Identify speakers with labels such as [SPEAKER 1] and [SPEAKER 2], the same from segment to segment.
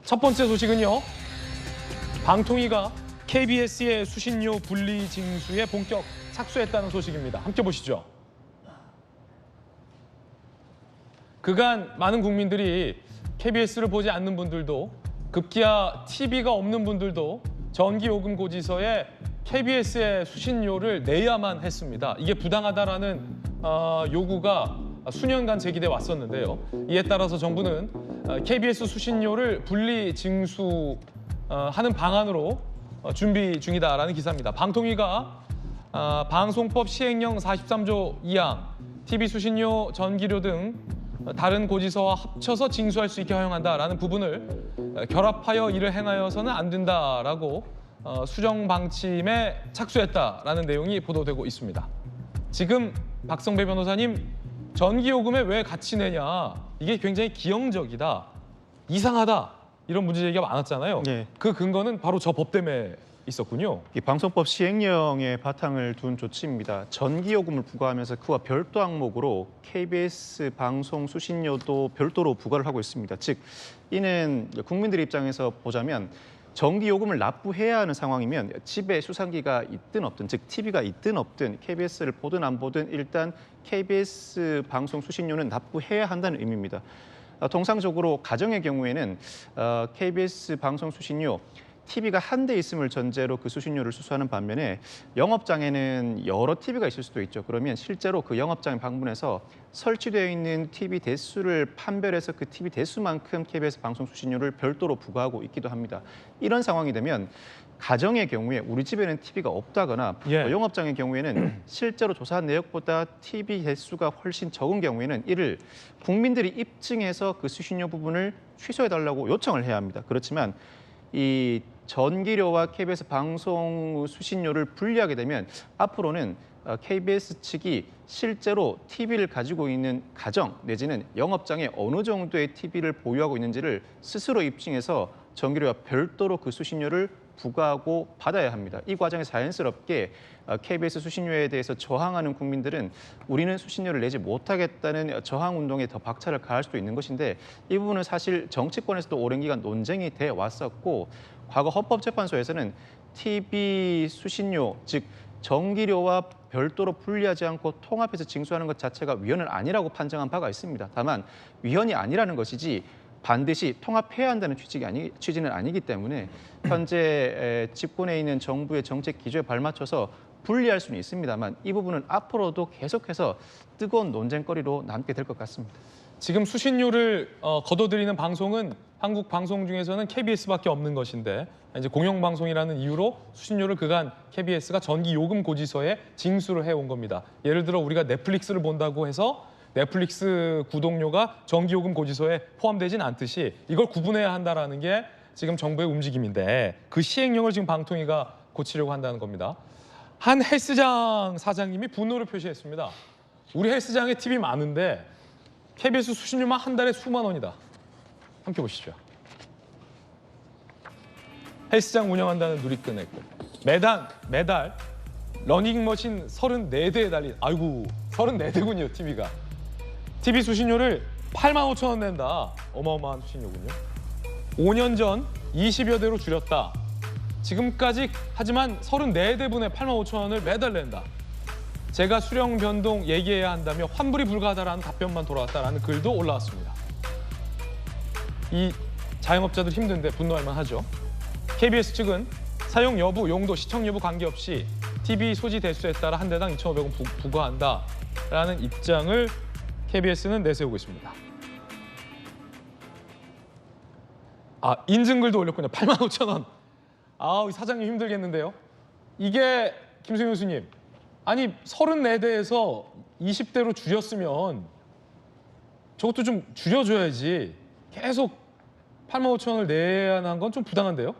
[SPEAKER 1] 첫 번째 소식은요. 방통위가 KBS의 수신료 분리 징수에 본격 착수했다는 소식입니다. 함께 보시죠. 그간 많은 국민들이 KBS를 보지 않는 분들도 급기야 TV가 없는 분들도 전기요금 고지서에 KBS의 수신료를 내야만 했습니다. 이게 부당하다라는 요구가 수년간 제기돼 왔었는데요. 이에 따라서 정부는 KBS 수신료를 분리 징수하는 방안으로 준비 중이다라는 기사입니다. 방통위가 방송법 시행령 43조 2항, TV 수신료, 전기료 등 다른 고지서와 합쳐서 징수할 수 있게 허용한다라는 부분을 결합하여 이를 행하여서는 안 된다라고 수정 방침에 착수했다라는 내용이 보도되고 있습니다. 지금 박성배 변호사님, 전기요금에 왜 같이 내냐, 이게 굉장히 기형적이다, 이상하다, 이런 문제 제기가 많았잖아요.
[SPEAKER 2] 네.
[SPEAKER 1] 그 근거는 바로 저 법 때문에 있었군요.
[SPEAKER 2] 이 방송법 시행령의 바탕을 둔 조치입니다. 전기요금을 부과하면서 그와 별도 항목으로 KBS 방송 수신료도 별도로 부과를 하고 있습니다. 즉, 이는 국민들 입장에서 보자면 전기요금을 납부해야 하는 상황이면 집에 수상기가 있든 없든, 즉 TV가 있든 없든 KBS를 보든 안 보든 일단 KBS 방송 수신료는 납부해야 한다는 의미입니다. 통상적으로 가정의 경우에는 KBS 방송 수신료, TV가 한 대 있음을 전제로 그 수신료를 수수하는 반면에 영업장에는 여러 TV가 있을 수도 있죠. 그러면 실제로 그 영업장에 방문해서 설치되어 있는 TV 대수를 판별해서 그 TV 대수만큼 KBS 방송 수신료를 별도로 부과하고 있기도 합니다. 이런 상황이 되면 가정의 경우에 우리 집에는 TV가 없다거나 영업장의 경우에는 실제로 조사한 내역보다 TV 대수가 훨씬 적은 경우에는 이를 국민들이 입증해서 그 수신료 부분을 취소해달라고 요청을 해야 합니다. 그렇지만 이 전기료와 KBS 방송 수신료를 분리하게 되면 앞으로는 KBS 측이 실제로 TV를 가지고 있는 가정 내지는 영업장에 어느 정도의 TV를 보유하고 있는지를 스스로 입증해서 전기료와 별도로 그 수신료를 부과하고 받아야 합니다. 이 과정에 자연스럽게 KBS 수신료에 대해서 저항하는 국민들은 우리는 수신료를 내지 못하겠다는 저항 운동에 더 박차를 가할 수도 있는 것인데, 이 부분은 사실 정치권에서도 오랜 기간 논쟁이 돼 왔었고, 과거 헌법재판소에서는 TV 수신료, 즉 전기료와 별도로 분리하지 않고 통합해서 징수하는 것 자체가 위헌은 아니라고 판정한 바가 있습니다. 다만 위헌이 아니라는 것이지 반드시 통합해야 한다는 취지는 아니기 때문에 현재 집권에 있는 정부의 정책 기조에 발맞춰서 분리할 수는 있습니다만 이 부분은 앞으로도 계속해서 뜨거운 논쟁거리로 남게 될 것 같습니다.
[SPEAKER 1] 지금 수신료를 거둬들이는 방송은 한국 방송 중에서는 KBS밖에 없는 것인데, 이제 공영방송이라는 이유로 수신료를 그간 KBS가 전기요금 고지서에 징수를 해온 겁니다. 예를 들어 우리가 넷플릭스를 본다고 해서 넷플릭스 구독료가 전기요금 고지서에 포함되진 않듯이 이걸 구분해야 한다는 게 지금 정부의 움직임인데, 그 시행령을 지금 방통위가 고치려고 한다는 겁니다. 한 헬스장 사장님이 분노를 표시했습니다. 우리 헬스장에 TV 많은데 KBS 수신료만 한 달에 수만 원이다. 함께 보시죠. 헬스장 운영한다는 누리꾼했고 매달 러닝머신 34대에 달린, 아이고 34대군요 TV가. TV 수신료를 85,000원 낸다. 어마어마한 수신료군요. 5년 전 20여 대로 줄였다. 지금까지 하지만 34대분에 85,000원을 매달 낸다. 제가 수령 변동 얘기해야 한다며 환불이 불가하다라는 답변만 돌아왔다라는 글도 올라왔습니다. 이 자영업자들 힘든데 분노할 만하죠. KBS 측은 사용 여부, 용도, 시청 여부 관계없이 TV 소지 대수에 따라 한 대당 2,500원 부과한다라는 입장을 KBS는 내세우고 있습니다. 인증글도 올렸군요. 85,000원. 사장님 힘들겠는데요. 이게 김승현 교수님, 아니 34대에서 20대로 줄였으면 저것도 좀 줄여줘야지 계속 85,000원을 내야 하는 건 좀 부당한데요?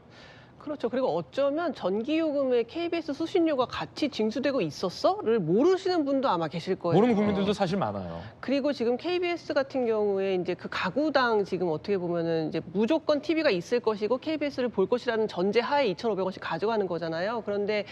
[SPEAKER 3] 그렇죠. 그리고 어쩌면 전기요금에 KBS 수신료가 같이 징수되고 있었어?를 모르시는 분도 아마 계실 거예요.
[SPEAKER 1] 모르는 국민들도 사실 많아요.
[SPEAKER 3] 그리고 지금 KBS 같은 경우에 이제 그 가구당 지금 어떻게 보면은 이제 무조건 TV가 있을 것이고 KBS를 볼 것이라는 전제 하에 2,500원씩 가져가는 거잖아요. 그런데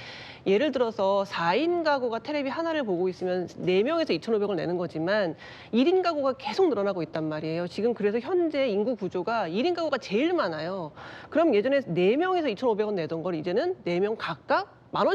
[SPEAKER 3] 예를 들어서 4인 가구가 테레비 하나를 보고 있으면 4명에서 2,500원을 내는 거지만 1인 가구가 계속 늘어나고 있단 말이에요. 지금 그래서 현재 인구 구조가 1인 가구가 제일 많아요. 그럼 예전에 4명에서 2,500원 내던 걸 이제는 4명 각각 만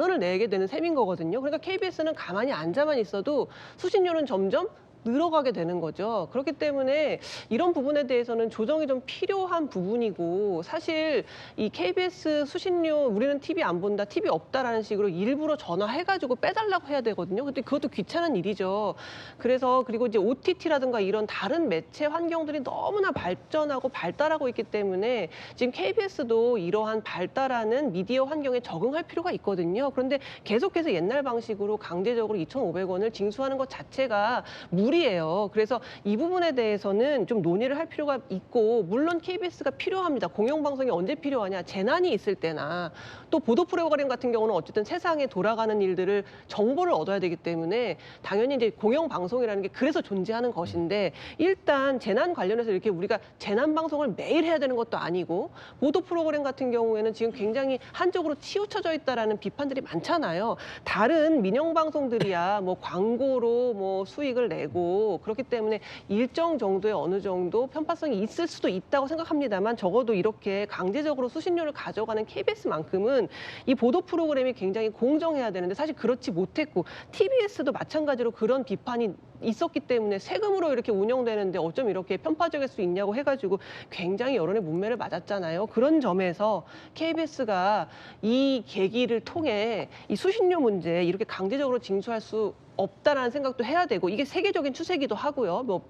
[SPEAKER 3] 원을 내게 되는 셈인 거거든요. 그러니까 KBS는 가만히 앉아만 있어도 수신료는 점점 늘어가게 되는 거죠. 그렇기 때문에 이런 부분에 대해서는 조정이 좀 필요한 부분이고 사실 이 KBS 수신료 우리는 TV 안 본다, TV 없다라는 식으로 일부러 전화해가지고 빼달라고 해야 되거든요. 근데 그것도 귀찮은 일이죠. 그래서 그리고 이제 OTT라든가 이런 다른 매체 환경들이 너무나 발전하고 발달하고 있기 때문에 지금 KBS도 이러한 발달하는 미디어 환경에 적응할 필요가 있거든요. 그런데 계속해서 옛날 방식으로 강제적으로 2,500원을 징수하는 것 자체가 무리예요. 그래서 이 부분에 대해서는 좀 논의를 할 필요가 있고 물론 KBS가 필요합니다. 공영방송이 언제 필요하냐. 재난이 있을 때나 또 보도 프로그램 같은 경우는 어쨌든 세상에 돌아가는 일들을 정보를 얻어야 되기 때문에 당연히 이제 공영방송이라는 게 그래서 존재하는 것인데 일단 재난 관련해서 이렇게 우리가 재난 방송을 매일 해야 되는 것도 아니고 보도 프로그램 같은 경우에는 지금 굉장히 한쪽으로 치우쳐져 있다라는 비판들이 많잖아요. 다른 민영 방송들이야 뭐 광고로 뭐 수익을 내고 그렇기 때문에 일정 정도의 어느 정도 편파성이 있을 수도 있다고 생각합니다만 적어도 이렇게 강제적으로 수신료를 가져가는 KBS만큼은 이 보도 프로그램이 굉장히 공정해야 되는데 사실 그렇지 못했고 TBS도 마찬가지로 그런 비판이 있었기 때문에 세금으로 이렇게 운영되는데 어쩜 이렇게 편파적일 수 있냐고 해가지고 굉장히 여론의 문매를 맞았잖아요. 그런 점에서 KBS가 이 계기를 통해 이 수신료 문제 이렇게 강제적으로 징수할 수 없다라는 생각도 해야 되고 이게 세계적인 추세기도 하고요. 뭐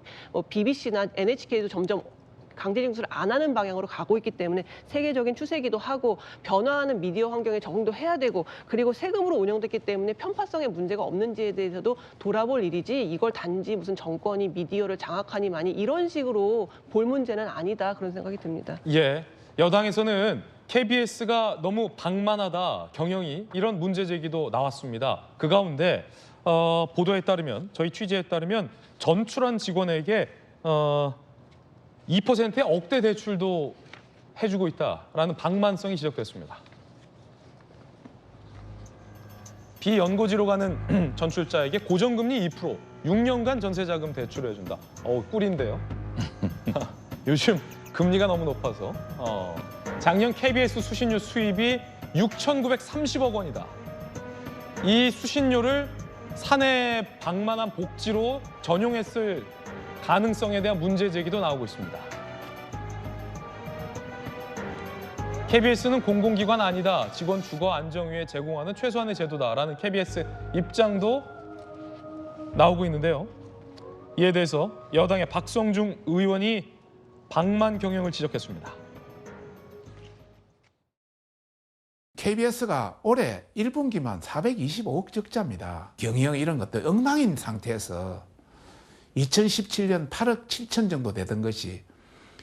[SPEAKER 3] BBC나 NHK도 점점 강제 징수를 안 하는 방향으로 가고 있기 때문에 세계적인 추세기도 하고 변화하는 미디어 환경에 적응도 해야 되고 그리고 세금으로 운영됐기 때문에 편파성에 문제가 없는지에 대해서도 돌아볼 일이지 이걸 단지 무슨 정권이 미디어를 장악하니 많이 이런 식으로 볼 문제는 아니다 그런 생각이 듭니다.
[SPEAKER 1] 예, 여당에서는 KBS가 너무 방만하다 경영이 이런 문제 제기도 나왔습니다. 그 가운데 보도에 따르면 저희 취재에 따르면 전출한 직원에게 2%의 억대 대출도 해주고 있다라는 방만성이 지적됐습니다. 비연고지로 가는 전출자에게 고정금리 2%, 6년간 전세자금 대출을 해준다. 꿀인데요. 요즘 금리가 너무 높아서 작년 KBS 수신료 수입이 6,930억 원이다. 이 수신료를 사내 방만한 복지로 전용했을 가능성에 대한 문제 제기도 나오고 있습니다. KBS는 공공기관 아니다. 직원 주거 안정위에 제공하는 최소한의 제도다라는 KBS 입장도 나오고 있는데요. 이에 대해서 여당의 박성중 의원이 방만 경영을 지적했습니다.
[SPEAKER 4] KBS가 올해 1분기만 425억 적자입니다. 경영 이런 것들 엉망인 상태에서 2017년 8억 7천 정도 되던 것이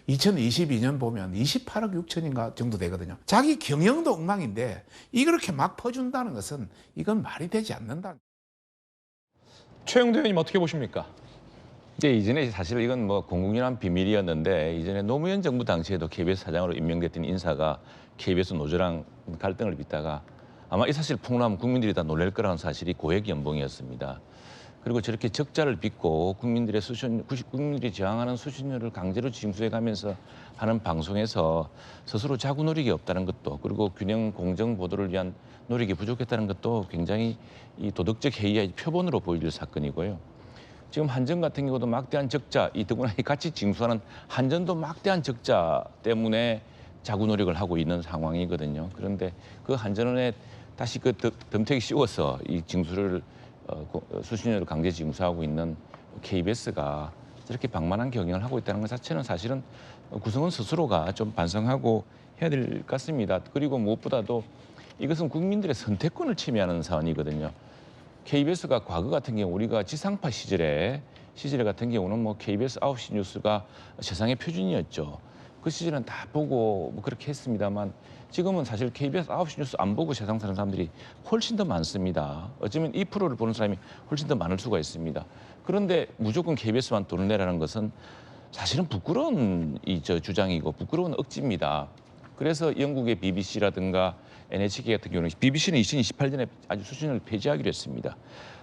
[SPEAKER 4] 2022년 보면 28억 6천인가 정도 되거든요. 자기 경영도 엉망인데 이렇게 막 퍼준다는 것은 이건 말이 되지 않는다.
[SPEAKER 1] 최영도 의원님 어떻게 보십니까?
[SPEAKER 5] 이제 이전에 사실 이건 뭐 공공연한 비밀이었는데 이전에 노무현 정부 당시에도 KBS 사장으로 임명됐던 인사가 KBS 노조랑 갈등을 빚다가 아마 이 사실 폭로하면 국민들이 다 놀랄 거라는 사실이 고액 연봉이었습니다. 그리고 저렇게 적자를 빚고 국민들이 저항하는 수신료를 강제로 징수해가면서 하는 방송에서 스스로 자구 노력이 없다는 것도 그리고 균형 공정 보도를 위한 노력이 부족했다는 것도 굉장히 이 도덕적 해이의 표본으로 보여질 사건이고요. 지금 한전 같은 경우도 막대한 적자, 더구나 같이 징수하는 한전도 막대한 적자 때문에 자구 노력을 하고 있는 상황이거든요. 그런데 그 한전에 다시 그 덤태기 씌워서 이 징수를 수신료를 강제 징수하고 있는 KBS가 저렇게 방만한 경영을 하고 있다는 것 자체는 사실은 구성원 스스로가 좀 반성하고 해야 될 것 같습니다. 그리고 무엇보다도 이것은 국민들의 선택권을 침해하는 사안이거든요. KBS가 과거 같은 경우 우리가 지상파 시절에 같은 경우는 뭐 KBS 9시 뉴스가 세상의 표준이었죠. 그 시절은 다 보고 뭐 그렇게 했습니다만 지금은 사실 KBS 9시 뉴스 안 보고 세상 사는 사람들이 훨씬 더 많습니다. 어쩌면 이 프로를 보는 사람이 훨씬 더 많을 수가 있습니다. 그런데 무조건 KBS만 돈을 내라는 것은 사실은 부끄러운 주장이고 부끄러운 억지입니다. 그래서 영국의 BBC라든가 NHK 같은 경우는 BBC는 2028년에 아주 수준을 폐지하기로 했습니다.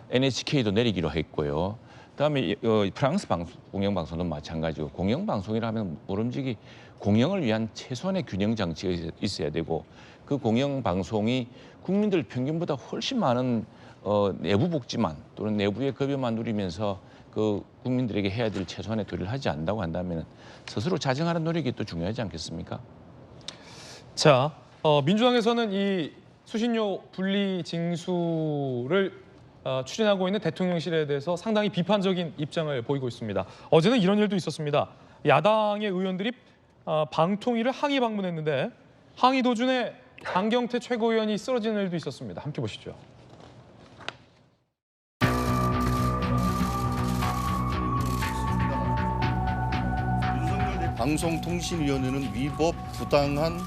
[SPEAKER 5] NHK도 내리기로 했고요. 그다음에 프랑스 공영방송도 마찬가지고 공영방송이라 하면 모름지기 공영을 위한 최소한의 균형 장치가 있어야 되고 그 공영방송이 국민들 평균보다 훨씬 많은 내부 복지만 또는 내부의 급여만 누리면서 그 국민들에게 해야 될 최소한의 도리를 하지 않는다고 한다면 스스로 자정하는 노력이 또 중요하지 않겠습니까?
[SPEAKER 1] 자, 민주당에서는 이 수신료 분리 징수를 추진하고 있는 대통령실에 대해서 상당히 비판적인 입장을 보이고 있습니다. 어제는 이런 일도 있었습니다. 야당의 의원들이 방통위를 항의 방문했는데 항의 도중에 강경태 최고위원이 쓰러지는 일도 있었습니다. 함께 보시죠.
[SPEAKER 6] 방송통신위원회는 위법 부당한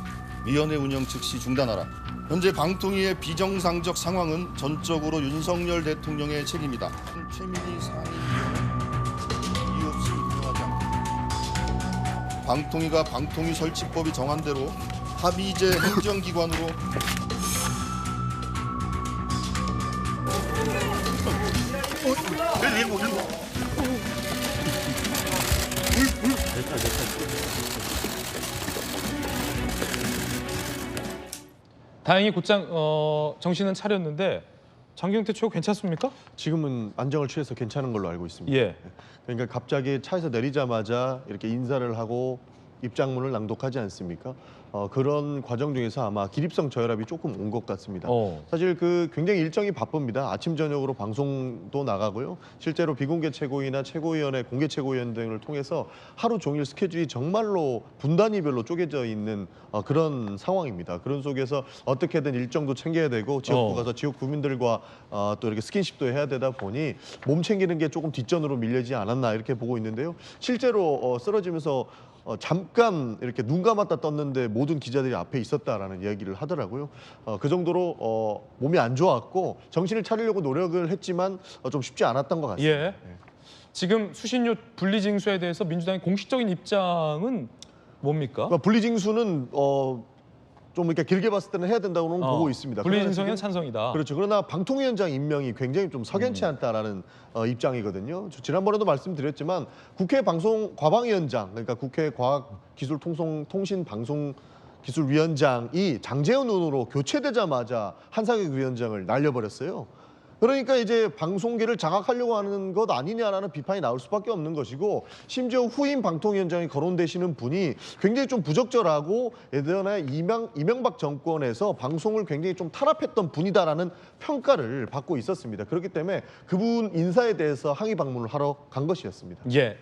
[SPEAKER 6] 위원회 운영 즉시 중단하라. 현재 방통위의 비정상적 상황은 전적으로 윤석열 대통령의 책임이다. 최민희 상임위원은 이유 없이 운영하지 않고 방통위가 방통위 설치법이 정한 대로 합의제 행정기관으로
[SPEAKER 1] 다행히 곧장 정신은 차렸는데 장경태 최고 괜찮습니까?
[SPEAKER 7] 지금은 안정을 취해서 괜찮은 걸로 알고 있습니다.
[SPEAKER 1] 예.
[SPEAKER 7] 그러니까 갑자기 차에서 내리자마자 이렇게 인사를 하고 입장문을 낭독하지 않습니까? 그런 과정 중에서 아마 기립성 저혈압이 조금 온 것 같습니다. 사실 그 굉장히 일정이 바쁩니다. 아침 저녁으로 방송도 나가고요. 실제로 비공개 최고위나 최고위원회, 공개 최고위원 등을 통해서 하루 종일 스케줄이 정말로 분단위별로 쪼개져 있는 그런 상황입니다. 그런 속에서 어떻게든 일정도 챙겨야 되고 지역구 가서 지역 구민들과 또 이렇게 스킨십도 해야 되다 보니 몸 챙기는 게 조금 뒷전으로 밀리지 않았나 이렇게 보고 있는데요. 실제로 쓰러지면서 잠깐 이렇게 눈 감았다 떴는데 모든 기자들이 앞에 있었다라는 이야기를 하더라고요. 그 정도로 몸이 안 좋았고 정신을 차리려고 노력을 했지만 좀 쉽지 않았던 것 같습니다.
[SPEAKER 1] 예. 지금 수신료 분리 징수에 대해서 민주당의 공식적인 입장은 뭡니까?
[SPEAKER 7] 그러니까 분리징수는 좀 이렇게 길게 봤을 때는 해야 된다고는 보고 있습니다.
[SPEAKER 1] 분리
[SPEAKER 7] 그러나
[SPEAKER 1] 징수는
[SPEAKER 7] 지금
[SPEAKER 1] 찬성이다.
[SPEAKER 7] 그렇죠. 그러나 방통위원장 임명이 굉장히 좀 석연치 않다라는 입장이거든요. 지난번에도 말씀드렸지만 국회 방송 과방위원장, 그러니까 국회 과학기술통신방송기술위원장이 장제원 의원으로 교체되자마자 한상혁 위원장을 날려버렸어요. 그러니까 이제 방송계를 장악하려고 하는 것 아니냐라는 비판이 나올 수밖에 없는 것이고 심지어 후임 방통위원장이 거론되시는 분이 굉장히 좀 부적절하고 예전에 이명박 정권에서 방송을 굉장히 좀 탄압했던 분이다라는 평가를 받고 있었습니다. 그렇기 때문에 그분 인사에 대해서 항의 방문을 하러 간 것이었습니다.
[SPEAKER 1] 예.